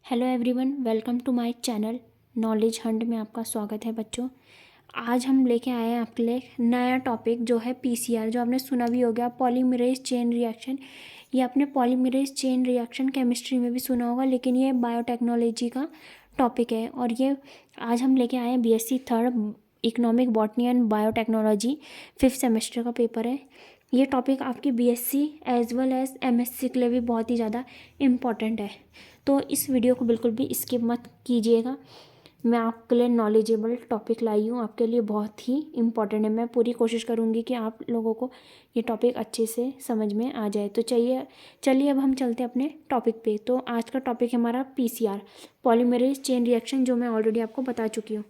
Hello everyone, welcome to my channel Knowledge Hunt में आपका स्वागत है बच्चों। आज हम लेके आए हैं आपके लिए नया टॉपिक जो है पीसीआर, जो आपने सुना भी होगा पॉलीमरेज चेन रिएक्शन। ये आपने पॉलीमरेज चेन रिएक्शन केमिस्ट्री में भी सुना होगा, लेकिन ये बायोटेक्नोलॉजी का टॉपिक है। और ये आज हम लेके आए हैं BSc third economic botany and biotechnology 5th semester का पेपर है। ये टॉपिक आपकी BSc as well as MSc के लिए भी बहुत ही ज़्यादा इम्पॉर्टेंट है, तो इस वीडियो को बिल्कुल भी स्किप मत कीजिएगा। मैं आपके लिए नॉलेजेबल टॉपिक लाई हूँ, आपके लिए बहुत ही इम्पॉर्टेंट है। मैं पूरी कोशिश करूँगी कि आप लोगों को ये टॉपिक अच्छे से समझ में आ जाए। तो चलिए अब हम चलते हैं अपने टॉपिक पे। तो आज का टॉपिक है हमारा पीसीआर, पॉलीमरेज चेन रिएक्शन, जो मैं ऑलरेडी आपको बता चुकी हूँ।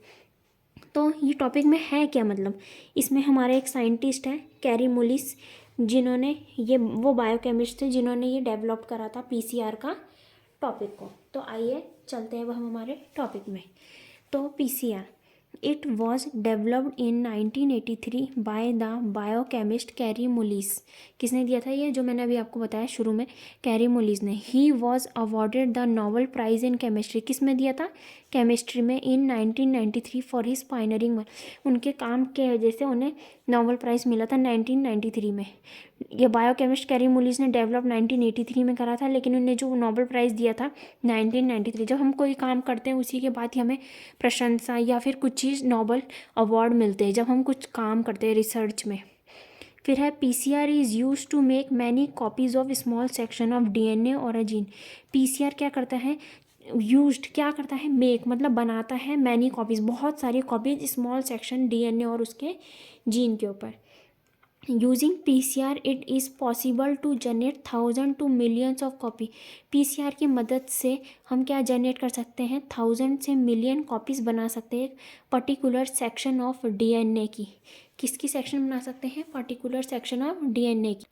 तो ये टॉपिक में है क्या, मतलब इसमें हमारे एक साइंटिस्ट है कैरी मुलिस, जिन्होंने ये वो बायोकेमिस्ट थे जिन्होंने ये डेवलप करा था पीसीआर का टॉपिक को। तो आइए चलते हैं अब हम हमारे टॉपिक में। तो PCR it was developed in 1983 by the biochemist carry मुलिस। किसने दिया था ये, जो मैंने अभी आपको बताया शुरू में, कैरी मुलिस ने। He was awarded the Nobel prize in chemistry. किस में दिया था, केमिस्ट्री में, इन 1993 फॉर हिज पायनियरिंग वर्क। उनके काम के वजह से उन्हें नोबेल प्राइज़ मिला था 1993 में। ये बायोकेमिस्ट कैरी मुलिस ने डेवलप 1983 में करा था, लेकिन उन्हें जो नोबेल प्राइज़ दिया था 1993। जब हम कोई काम करते हैं उसी के बाद ही हमें प्रशंसा या फिर कुछ चीज़ नोबेल अवार्ड मिलते हैं, जब हम कुछ काम करते हैं रिसर्च में। फिर है PCR is use to make many copies of small section of DNA और अ जीन। पीसीआर क्या करता है, यूज्ड क्या करता है, मेक मतलब बनाता है, मैनी कॉपीज़ बहुत सारी कॉपीज़ स्मॉल सेक्शन डीएनए और उसके जीन के ऊपर। Using PCR it is possible to generate 1000 to millions of copy. PCR की मदद से हम क्या जनरेट कर सकते हैं, 1000 से मिलियन कॉपीज़ बना सकते हैं एक पर्टिकुलर सेक्शन ऑफ डीएनए की। किसकी सेक्शन बना सकते हैं, पर्टिकुलर सेक्शन ऑफ डीएनए की,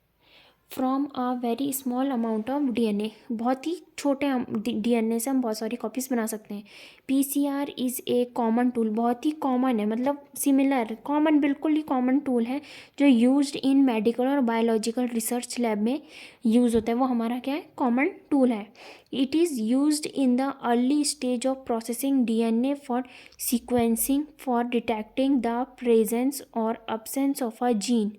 from a very small amount of DNA. बहुत ही छोटे डीएनए से हम बहुत सारी कॉपीज़ बना सकते हैं। PCR is a common tool, बहुत ही कॉमन है, मतलब सिमिलर कॉमन, बिल्कुल ही कॉमन टूल है, जो यूज्ड इन मेडिकल और बायोलॉजिकल रिसर्च लैब में यूज़ होता है। वो हमारा क्या है, कॉमन टूल है। It is used in the early stage of processing DNA for sequencing, for detecting the presence और अब्सेंस ऑफ अ जीन।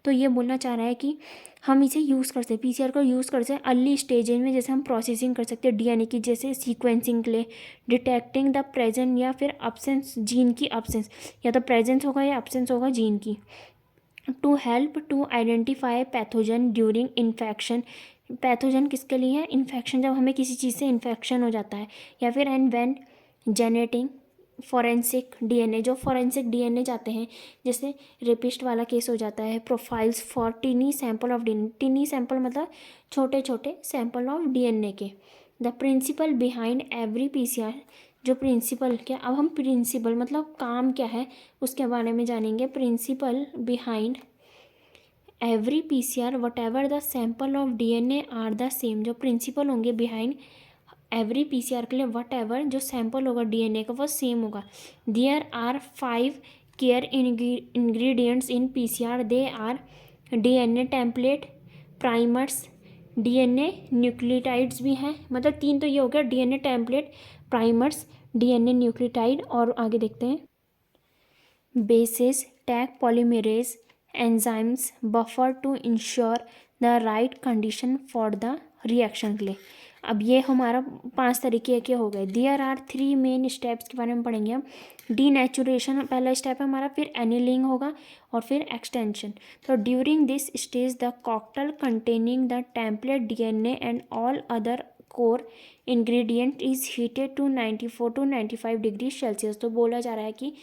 तो ये बोलना चाह रहा है कि हम इसे यूज़ कर सकते हैं, पीसीआर को यूज़ कर सकते हैं अर्ली स्टेजेज में, जैसे हम प्रोसेसिंग कर सकते हैं डीएनए की, जैसे सीक्वेंसिंग के लिए, डिटेक्टिंग द प्रेजेंट या फिर अब्सेंस, जीन की अब्सेंस, या तो प्रेजेंस होगा या अब्सेंस होगा जीन की। To help to identify pathogen during infection. Pathogen किसके लिए है, इन्फेक्शन, जब हमें किसी चीज़ से इन्फेक्शन हो जाता है, या फिर एंड व्हेन जेनेटिंग फॉरेंसिक डीएनए, जो फॉरेंसिक डीएनए जाते हैं, जैसे रेपिस्ट वाला केस हो जाता है। Profiles for टिनी sample of DNA, टिनी sample मतलब छोटे छोटे सैंपल ऑफ डीएनए के। The principal behind every PCR, जो प्रिंसिपल क्या, अब हम प्रिंसिपल मतलब काम क्या है उसके बारे में जानेंगे। Principle behind every PCR whatever the sample of DNA are the same. जो प्रिंसिपल होंगे बिहाइंड एवरी पीसीआर के लिए, वट एवर जो सैंपल होगा डीएनए का वो सेम होगा। There are 5 core ingredients in PCR. They are DNA template, primers, DNA nucleotides भी हैं, मतलब 3 तो ये हो गया, DNA template, primers, DNA nucleotide, और आगे देखते हैं bases, Taq polymerase, enzymes, buffer to ensure the right condition for the reaction के लिए। अब ये हमारा 5 तरीके के हो गए। देयर आर 3 मेन स्टेप्स के बारे में पढ़ेंगे हम। डीनेचुरेशन पहला स्टेप है हमारा, फिर एनिलिंग होगा, और फिर एक्सटेंशन। तो during this stage the cocktail containing the template DNA and all other core ingredient is heated to 94 to 95 degree Celsius. तो बोला जा रहा है कि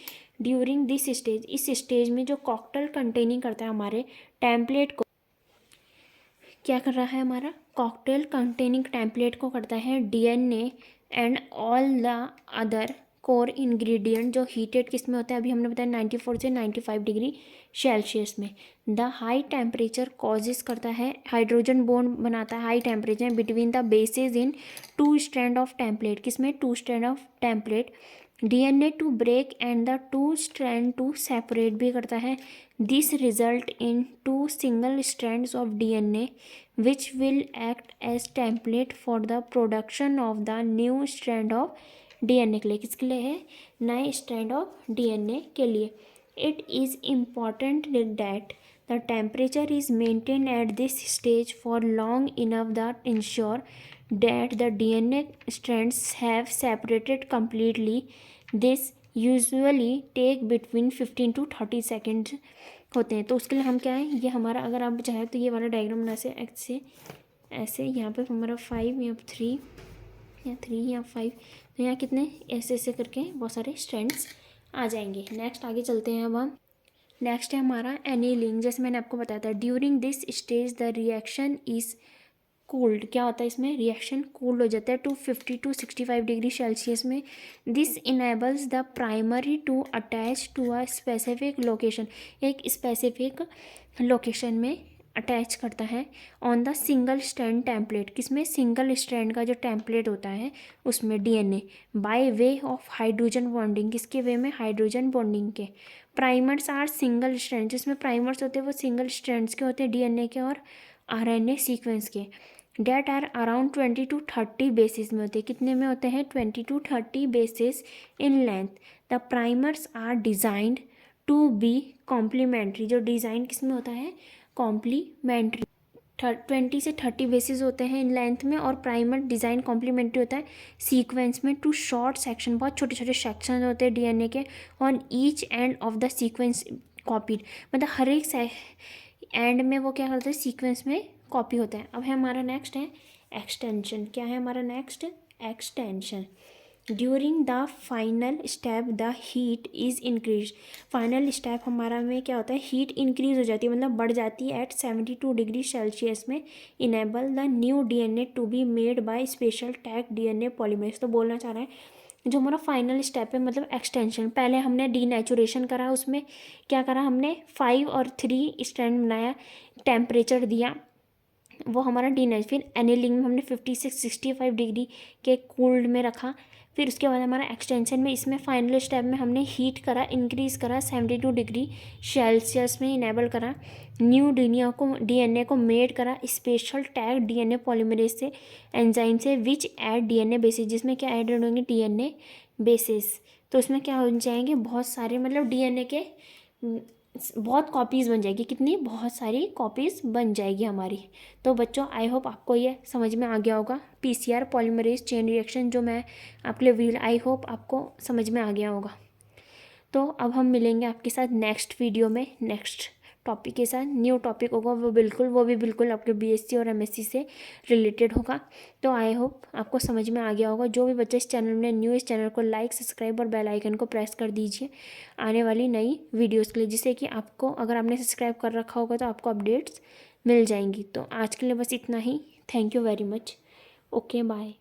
ड्यूरिंग दिस स्टेज, इस स्टेज में जो कॉकटेल कंटेनिंग करता है हमारे टेम्पलेट को, क्या कर रहा है, हमारा कॉकटेल कंटेनिंग टेम्पलेट को करता है DNA and all the other core ingredient जो हीटेड किस में होता है, अभी हमने बताया 94 से 95 डिग्री सेल्सियस में। द हाई टेम्परेचर कॉजेज करता है, हाइड्रोजन बॉन्ड बनाता है high temperature between the bases in two strand of template, किसमें, two strand of template. DNA to break and the two strand to separate भी करता है। This result in two single strands of DNA which will act as template for the production of the new strand of DNA के लिए, किसके लिए है, नए strand of DNA के लिए। It is important that the temperature is maintain at this stage for long enough that ensure that the DNA strands have separated completely. This usually take between 15 to 30 seconds होते हैं। तो उसके लिए हम क्या है, ये हमारा, अगर आप चाहें तो ये वाला डायग्राम बना से ऐसे ऐसे, यहाँ पे हमारा 5 या 3 या 3 या 5, तो यहाँ कितने ऐसे ऐसे करके बहुत सारे स्ट्रैंड्स आ जाएंगे। नेक्स्ट आगे चलते हैं। अब हम नेक्स्ट है हमारा एनीलिंग। जैसे मैंने आपको बताया था, during this stage the reaction is cooled. क्या होता है इसमें, रिएक्शन कूल्ड हो जाता है टू 50 to 65 डिग्री सेल्सियस में। This enables the primary to attach to a specific location, एक स्पेसिफिक लोकेशन में अटैच करता है on the single strand template, किसमें, सिंगल स्ट्रैंड का जो टेम्पलेट होता है उसमें DNA, by way of hydrogen bonding, किसके वे में, हाइड्रोजन बॉन्डिंग के। प्राइमर्स आर सिंगल स्ट्रैंड, जिसमें प्राइमर्स होते हैं वो सिंगल स्ट्रैंड्स के होते हैं, डीएनए के और आरएनए सीक्वेंस के। That are around 20 to 30 bases में होते हैं, कितने में होते हैं, 20 to 30 bases in length. The primers are designed to be complementary, जो डिज़ाइन किस में होता है, कॉम्प्लीमेंट्री। 20 से 30 बेसिस होते हैं इन लेंथ में, और प्राइमर डिज़ाइन कॉम्प्लीमेंट्री होता है सीक्वेंस में टू शॉर्ट सेक्शन, बहुत छोटे छोटे सेक्शन होते हैं डीएनए के, on each end of the sequence copied, मतलब हर एक एंड में वो क्या करते हैं, सीक्वेंस में कॉपी होता है। अब है हमारा नेक्स्ट है एक्सटेंशन। क्या है हमारा next, extension. During the final step the heat is increase. Final step हमारा में क्या होता है, हीट इंक्रीज हो जाती है, मतलब बढ़ जाती है एट 72 डिग्री सेल्सियस में। Enable the new DNA to be made by special Taq DNA polymerase. तो बोलना चाह रहा है जो हमारा फाइनल स्टेप है, मतलब एक्सटेंशन, पहले हमने डीनेचुरेशन करा, उसमें क्या करा हमने, 5 और 3 स्ट्रैंड बनाया, टेम्परेचर दिया, वो हमारा डीनेच। फिर एनीलिंग में हमने 56-65 डिग्री के कूल्ड में रखा। फिर उसके बाद हमारा एक्सटेंशन में, इसमें फाइनल स्टेप में हमने हीट करा, इंक्रीज़ करा 72 डिग्री सेल्सियस में, इनेबल करा न्यू डीएनए को मेड करा स्पेशल टैग डीएनए पॉलीमरेज से, एंजाइम से, विच ऐड डीएनए बेसिस, जिसमें क्या ऐड होंगे, डीएनए बेसिस। तो उसमें क्या हो जाएंगे, बहुत सारे, मतलब डीएनए के बहुत कॉपीज़ बन जाएगी, कितनी, बहुत सारी कॉपीज़ बन जाएगी हमारी। तो बच्चों आई होप आपको ये समझ में आ गया होगा, पीसीआर पॉलीमरेज चेन रिएक्शन जो मैं आपके लिए वीडियो, आई होप आपको समझ में आ गया होगा। तो अब हम मिलेंगे आपके साथ नेक्स्ट वीडियो में नेक्स्ट टॉपिक के साथ। न्यू टॉपिक होगा, वो भी बिल्कुल आपके बीएससी और एमएससी से रिलेटेड होगा। तो आई होप आपको समझ में आ गया होगा। जो भी बच्चे इस चैनल में न्यू, इस चैनल को लाइक, सब्सक्राइब और बेल आइकन को प्रेस कर दीजिए आने वाली नई वीडियोज़ के लिए, जिससे कि आपको, अगर आपने सब्सक्राइब कर रखा होगा तो आपको अपडेट्स मिल जाएंगी। तो आज के लिए बस इतना ही। Thank you very much. Okay bye.